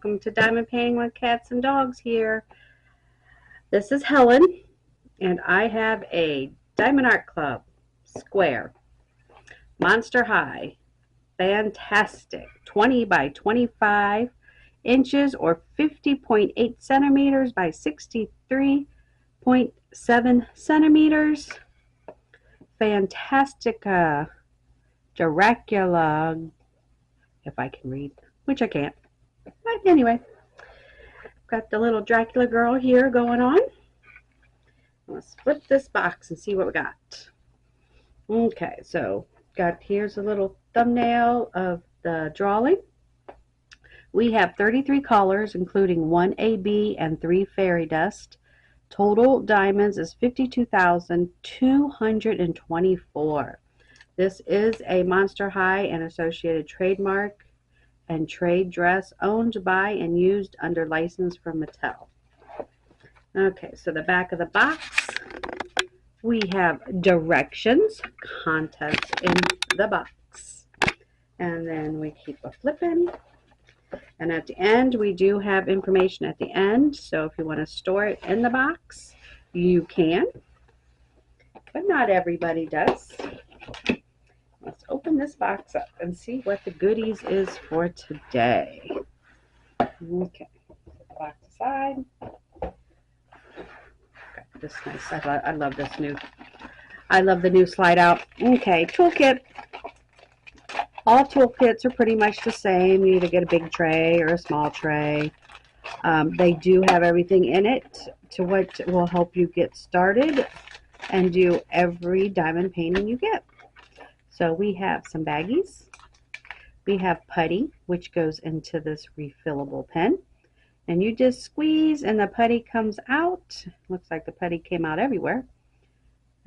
Welcome to Diamond Painting with Cats and Dogs here. This is Helen, and I have a Diamond Art Club square, Monster High, fantastic, 20 by 25 inches or 50.8 centimeters by 63.7 centimeters. Fantastic Dracula, if I can read, which I can't. But anyway, got the little Dracula girl here going on. Let's flip this box and see what we got. Okay, so here's a little thumbnail of the drawing. We have 33 colors, including 1 AB and 3 fairy dust. Total diamonds is 52,224. This is a Monster High and Associated trademark and trade dress owned by and used under license from Mattel. Okay, so the back of the box, we have directions, contents in the box. And then we keep a flipping. And at the end, we do have information at the end. So if you want to store it in the box, you can. But not everybody does. Let's open this box up and see what the goodies is for today. Okay, put the box aside. Got this nice. I love this new. I love the new slide out. Okay, toolkit. All toolkits are pretty much the same. You either get a big tray or a small tray. They do have everything in it to what will help you get started and do every diamond painting you get. So we have some baggies. We have putty, which goes into this refillable pen. And you just squeeze and the putty comes out. Looks like the putty came out everywhere.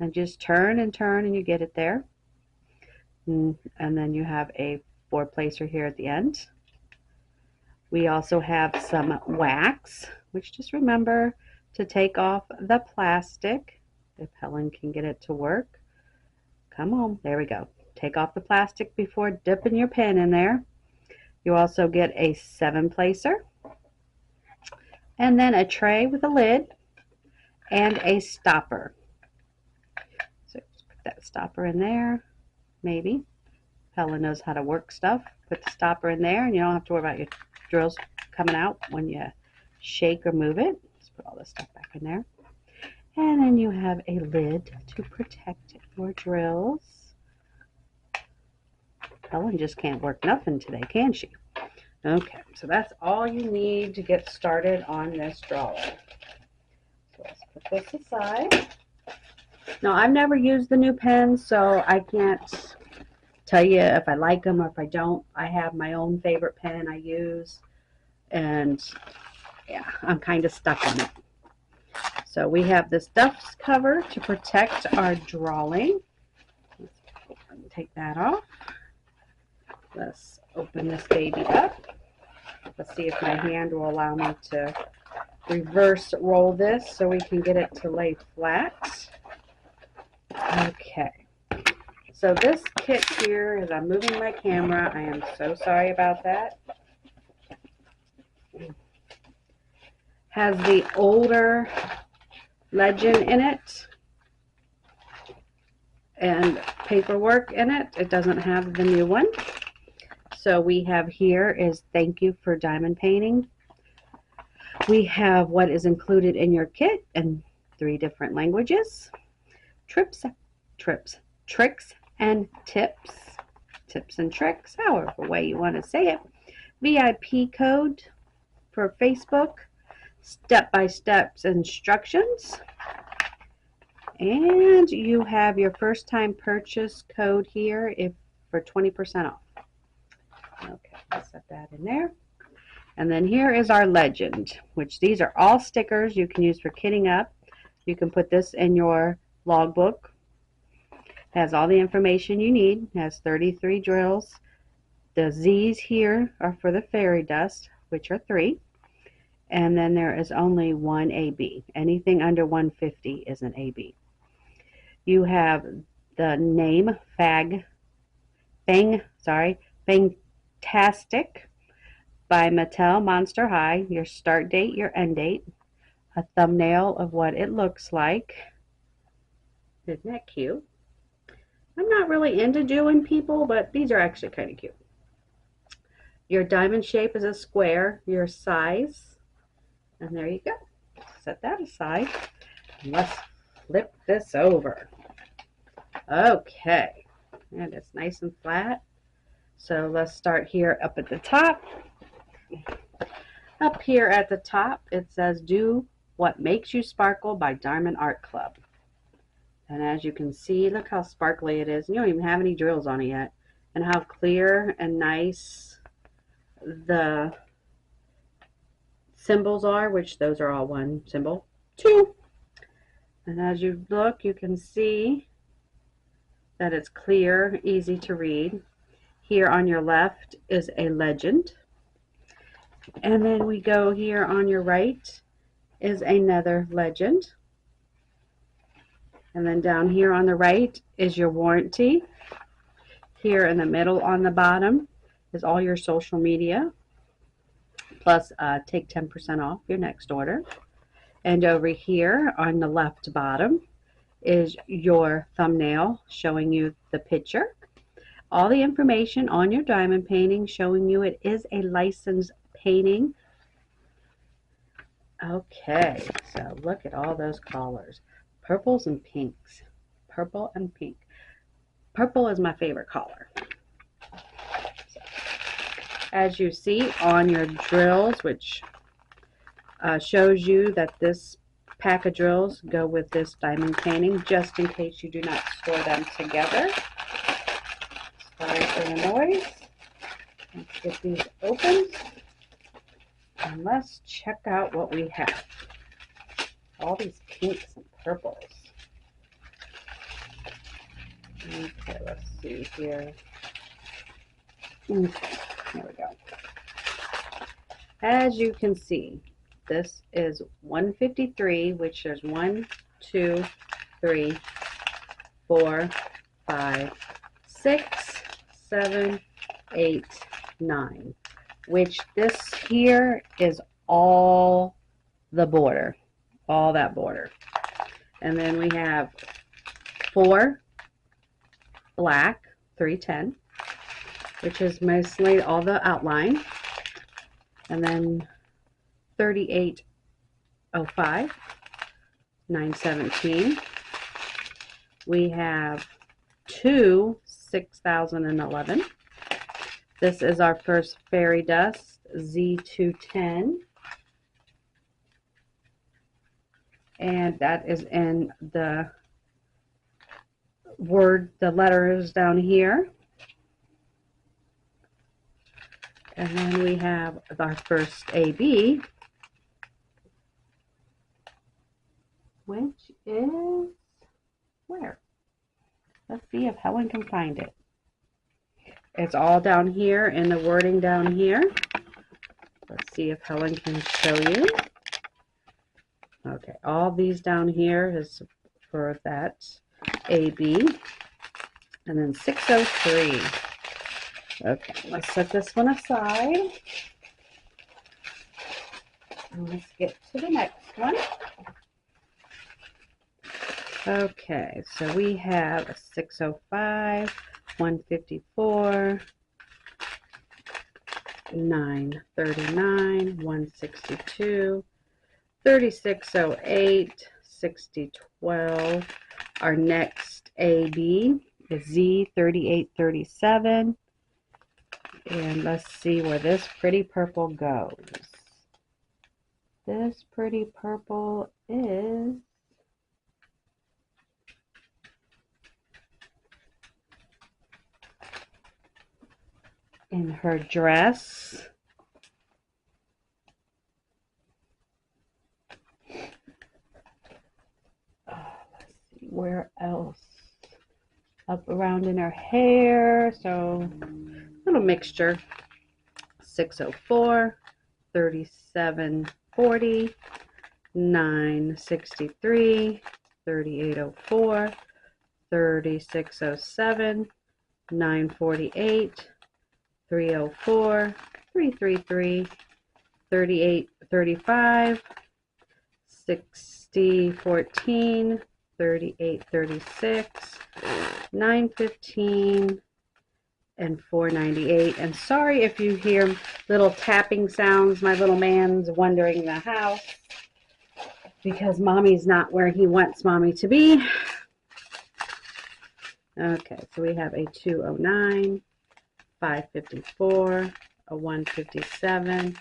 And just turn and turn and you get it there. And then you have a 4-placer here at the end. We also have some wax, which just remember to take off the plastic. If Helen can get it to work. Come on, there we go. Take off the plastic before dipping your pen in there. You also get a 7-placer. And then a tray with a lid and a stopper. So just put that stopper in there, maybe. Helen knows how to work stuff. Put the stopper in there and you don't have to worry about your drills coming out when you shake or move it. Just put all this stuff back in there. And then you have a lid to protect your drills. Helen just can't work nothing today, can she? Okay, so that's all you need to get started on this drawing. So let's put this aside. Now, I've never used the new pens, so I can't tell you if I like them or if I don't. I have my own favorite pen I use, and yeah, I'm kind of stuck on it. So we have this dust cover to protect our drawing. Let's take that off. Let's open this baby up. Let's see if my hand will allow me to reverse roll this so we can get it to lay flat. Okay. So this kit here, as I'm moving my camera, I am so sorry about that, has the older legend in it and paperwork in it. It doesn't have the new one. So we have here is thank you for diamond painting. We have what is included in your kit in 3 different languages. Tricks and tips and tricks, however way you want to say it. VIP code for Facebook, step-by-step instructions, and you have your first time purchase code here for 20% off. Okay, let's set that in there. And then here is our legend, which these are all stickers you can use for kitting up. You can put this in your logbook. Has all the information you need. Has 33 drills. The Z's here are for the fairy dust, which are 3. And then there is only 1 AB. Anything under 150 is an AB. You have the name Fantastic by Mattel Monster High, your start date, your end date, a thumbnail of what it looks like. Isn't that cute? I'm not really into doing people, but these are actually kind of cute. Your diamond shape is a square, your size, and there you go. Set that aside. Let's flip this over. Okay, and it's nice and flat. So let's start here up at the top. Up here at the top, it says, "Do What Makes You Sparkle" by Diamond Art Club. And as you can see, look how sparkly it is. You don't even have any drills on it yet. And how clear and nice the symbols are, which those are all one symbol. Two. And as you look, you can see that it's clear, easy to read. Here on your left is a legend. And then we go here on your right is another legend. And then down here on the right is your warranty. Here in the middle on the bottom is all your social media. Plus take 10% off your next order. And over here on the left bottom is your thumbnail showing you the picture. All the information on your diamond painting showing you it is a licensed painting. Okay, so look at all those colors. Purples and pinks. Purple and pink. Purple is my favorite color. So, as you see on your drills, which shows you that this pack of drills go with this diamond painting, just in case you do not store them together. Sorry for the noise. Let's get these open. And let's check out what we have. All these pinks and purples. Okay, let's see here. Okay, here we go. As you can see, this is 153, which is 1, 2, 3, 4, 5, 6, 7, 8, 9. Which this here is all the border, all that border. And then we have 4 black, 310, which is mostly all the outline. And then 3805, 917. We have 2 6011. This is our first fairy dust, Z210. And that is in the word, the letters down here. And then we have our first AB, which is where? Let's see if Helen can find it. It's all down here in the wording down here. Let's see if Helen can show you. Okay, all these down here is for that AB. And then 603. Okay, let's set this one aside. And let's get to the next one. Okay, so we have a 605, 154, 939, 162, 3608, 6012. Our next AB is Z3837. And let's see where this pretty purple goes. This pretty purple is in her dress. Let's see where else. Up around in her hair. So little mixture. 604, 3740, 963, 3804, 3607, 948, 304, 333, 38, 35, 60, 14, 38, 36, 915, and 498. And sorry if you hear little tapping sounds. My little man's wandering the house because mommy's not where he wants mommy to be. Okay, so we have a 209, 554, a 157,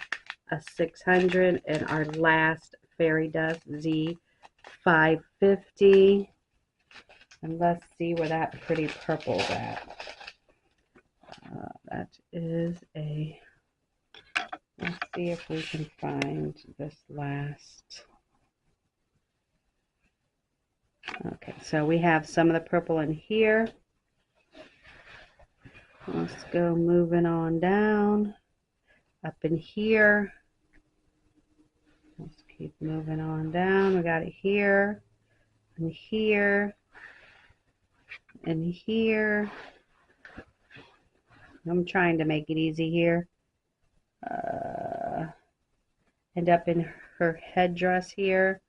a 600, and our last fairy dust Z 550. And let's see where that pretty purple's at. That is a, let's see if we can find this last. Okay, so we have some of the purple in here. Let's go moving on down. Up in here. Let's keep moving on down. We got it here, and here, and here. I'm trying to make it easy here. End up in her headdress here.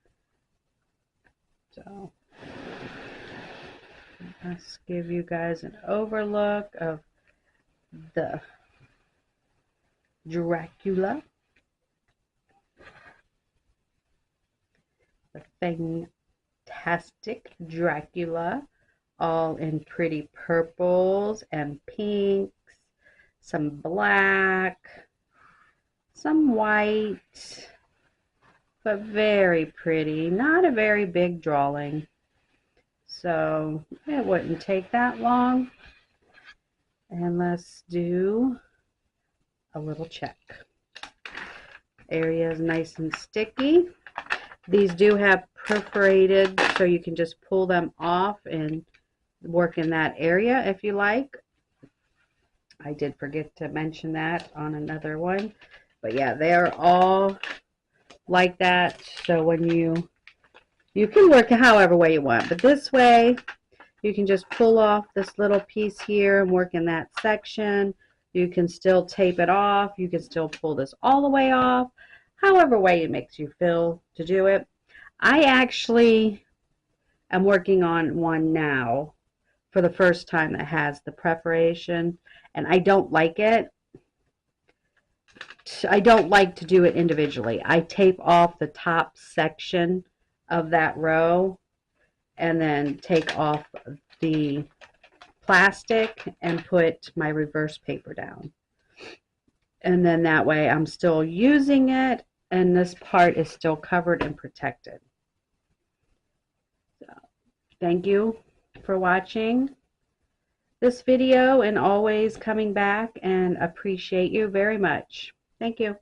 So let's give you guys an overlook of the Dracula. The fantastic Dracula, all in pretty purples and pinks, some black, some white, but very pretty. Not a very big drawing, so it wouldn't take that long. And let's do a little check. Area is nice and sticky. These do have perforated, so you can just pull them off and work in that area if you like. I did forget to mention that on another one. But yeah, they are all like that. So when you can work it however way you want. But this way, you can just pull off this little piece here and work in that section. You can still tape it off. You can still pull this all the way off. However way it makes you feel to do it. I actually am working on one now for the first time that has the perforation, and I don't like it. I don't like to do it individually. I tape off the top section of that row and then take off the plastic and put my reverse paper down. And then that way I'm still using it and this part is still covered and protected. So, thank you for watching this video and always coming back, and appreciate you very much. Thank you.